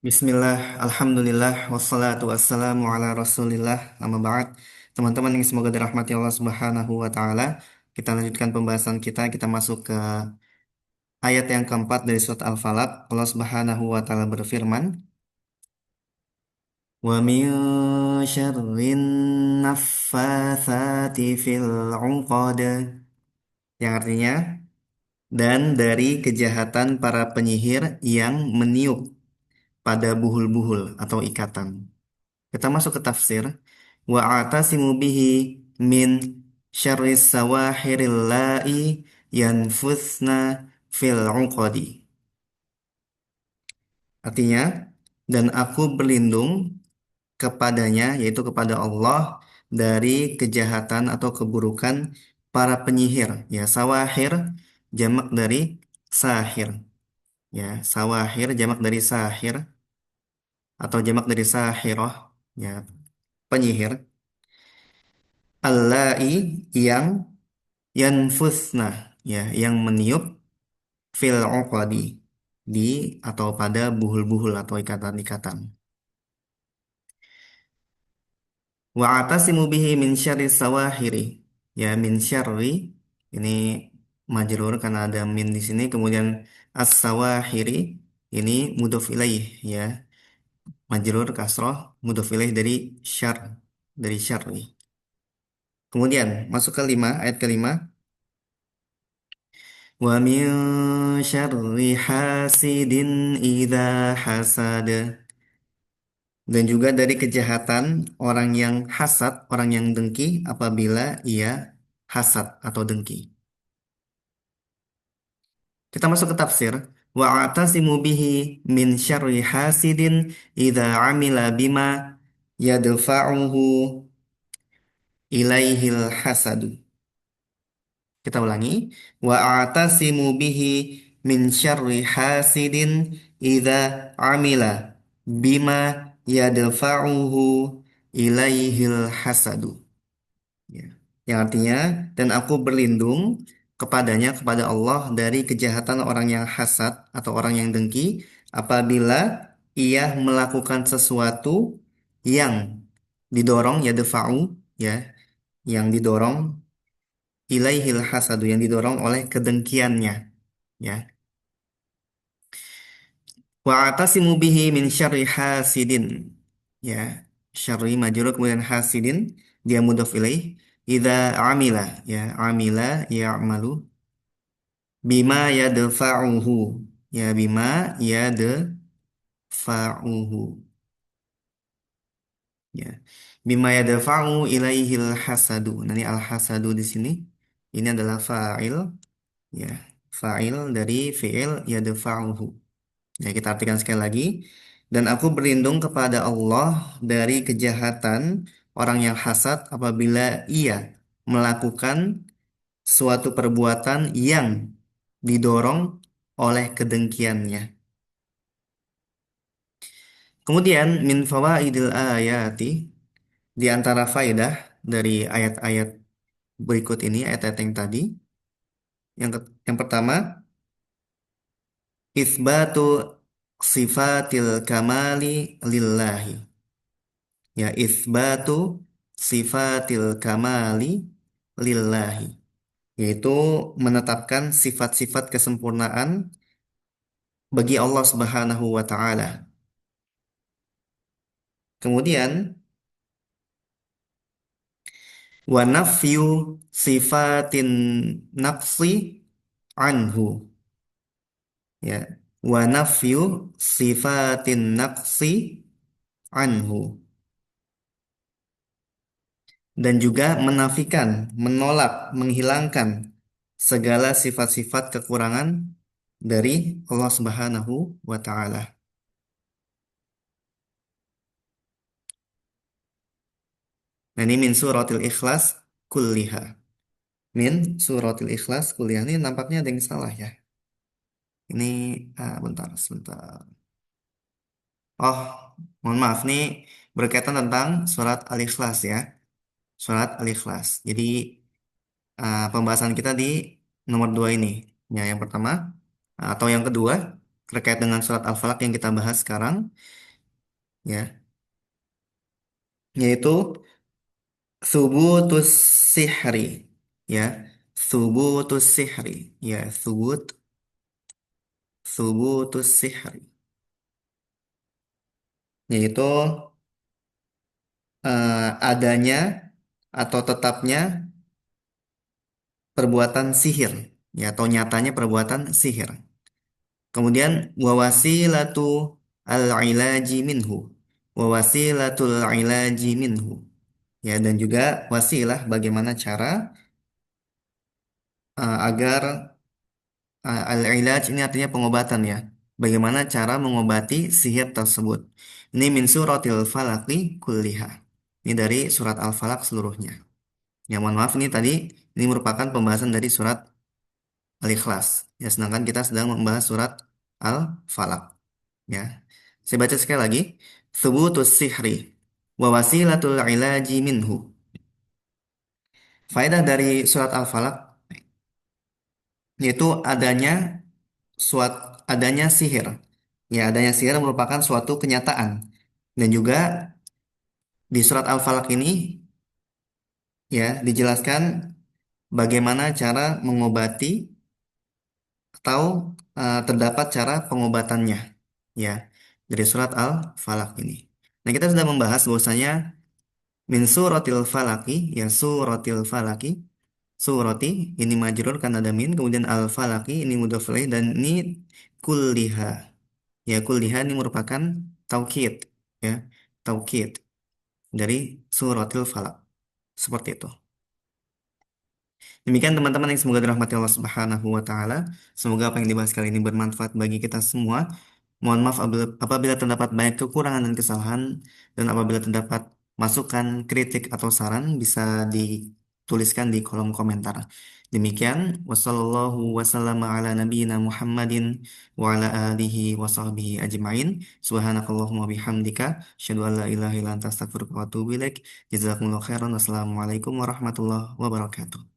Bismillah, Alhamdulillah, wassalatu wassalamu ala Rasulillah, amma ba'd. Teman-teman yang semoga dirahmati Allah Subhanahu wa Ta'ala, kita lanjutkan pembahasan kita masuk ke ayat yang keempat dari surat Al-Falaq. Allah Subhanahu wa Ta'ala berfirman, "Wa min syarrin naffatsati fil 'uqad." Yang artinya, dan dari kejahatan para penyihir yang meniup pada buhul-buhul atau ikatan. Kita masuk ke tafsir. Wa atasimu bihi min syarris sawahiril la'i yanfuthna fil uqadi. Artinya, dan aku berlindung kepadanya, yaitu kepada Allah, dari kejahatan atau keburukan para penyihir. Ya, sawahir jamak dari sahir. Ya, sawahir jamak dari sahir atau jamak dari sahirah. Ya, penyihir. Allai yang yanfusna, ya, yang meniup fil uqadi, di atau pada buhul-buhul atau ikatan-ikatan. Wa atasimu bihi min syarri sawahiri. Ya, min syarri ini majrur karena ada min di sini, kemudian as-sawahiri ini mudhof ilaih, ya, majrur kasroh mudhof ilaih dari syarri. Kemudian masuk ke lima, ayat kelima. Wa min syarri hasidin idza hasad. Dan juga dari kejahatan orang yang hasad, orang yang dengki apabila ia hasad atau dengki. Kita masuk ke tafsir. Wa atasimu bihi min syarri hasidin idza amila bima yadfa'uhu ilaihil hasadu. Kita ulangi. Wa a'tasimu bihi min syarri hasidin idza amila bima yadfa'uhu ilaihil hasadu. Ya. Yang artinya, dan aku berlindung kepadanya, kepada Allah dari kejahatan orang yang hasad atau orang yang dengki apabila ia melakukan sesuatu yang didorong, ya defa'u, ya, yang didorong ilaihil hasadu, yang didorong oleh kedengkiannya, ya. Wa atasimu bihi min syarri hasidin, ya, syarri majrur kemudian hasidin dia mudhof ilaih. Idza amila, ya, amila ya'malu bima yadfa'uhu, ya, bima yadfa'uhu, ya, bima yadfa'u ilaihil hasadu. Nanti al hasadu di sini ini adalah fa'il, ya, fa'il dari fi'il yadfa'uhu. Ya, kita artikan sekali lagi. Dan aku berlindung kepada Allah dari kejahatan orang yang hasad apabila ia melakukan suatu perbuatan yang didorong oleh kedengkiannya. Kemudian min fawaidil ayati, di antara faidah dari ayat-ayat berikut ini, ayat-ayat yang tadi, yang pertama, isbatu sifatil kamali lillahi. Ya, isbatu sifatil kamali lillahi, yaitu menetapkan sifat-sifat kesempurnaan bagi Allah Subhanahu wa taala. Kemudian wa nafyu sifatin naqsi anhu, ya, wa nafyu sifatin naqsi anhu, dan juga menafikan, menolak, menghilangkan segala sifat-sifat kekurangan dari Allah Subhanahu wa taala. Nah, ini min suratil ikhlas kulliha. Min suratil ikhlas kulliha, ini nampaknya ada yang salah, ya. Ini bentar, sebentar. Oh, mohon maaf, nih berkaitan tentang surat Al-Ikhlas, ya. Surat Al-Ikhlas. Jadi pembahasan kita di nomor 2 ini. Ya, yang pertama atau yang kedua. terkait dengan surat Al-Falaq yang kita bahas sekarang, ya, yaitu subutus sihri, ya, subutus sihri, ya, subutus sihri, yaitu adanya atau tetapnya perbuatan sihir, ya, atau nyatanya perbuatan sihir. Kemudian wawasilatu al-ilaji minhu. Wawasilatul ilaji minhu. Ya, dan juga wasilah bagaimana cara agar al-ilaj ini artinya pengobatan ya. Bagaimana cara mengobati sihir tersebut. Ini min suratil falaqi kulliha. Ini dari surat Al-Falaq seluruhnya. Ya, mohon maaf ini tadi ini merupakan pembahasan dari surat Al-Ikhlas. Ya, sedangkan kita sedang membahas surat Al-Falaq. Ya. Saya baca sekali lagi. Thubutus sihri wa wasilatul ilaji minhu. Faedah dari surat Al-Falaq yaitu adanya sihir. Ya, adanya sihir merupakan suatu kenyataan. Dan juga di surat Al-Falaq ini ya dijelaskan bagaimana cara mengobati atau terdapat cara pengobatannya. Ya, dari surat Al-Falaq ini. Nah, kita sudah membahas bahwasanya min suratil falaki, ya suratil falaki, surati ini majrur karena ada min, kemudian al falaki ini mudhof ilaih dan ini kulliha. Ya, kulliha ini merupakan taukid, ya, taukid dari suratil falak. Seperti itu. Demikian teman-teman yang semoga dirahmati Allah Subhanahu wa taala. Semoga apa yang dibahas kali ini bermanfaat bagi kita semua. Mohon maaf apabila terdapat banyak kekurangan dan kesalahan, dan apabila terdapat masukan, kritik atau saran bisa dituliskan di kolom komentar. Demikian, wassallallahu wasallam ala nabiyyina Muhammadin wa ala alihi wa sahbihi ajma'in. Subhanakallahumma bihamdika, asyhadu an la ilaha illa anta astaghfiruka wa atubu ilaik. Jazakumullahu khairan. Wassalamualaikum warahmatullahi wabarakatuh.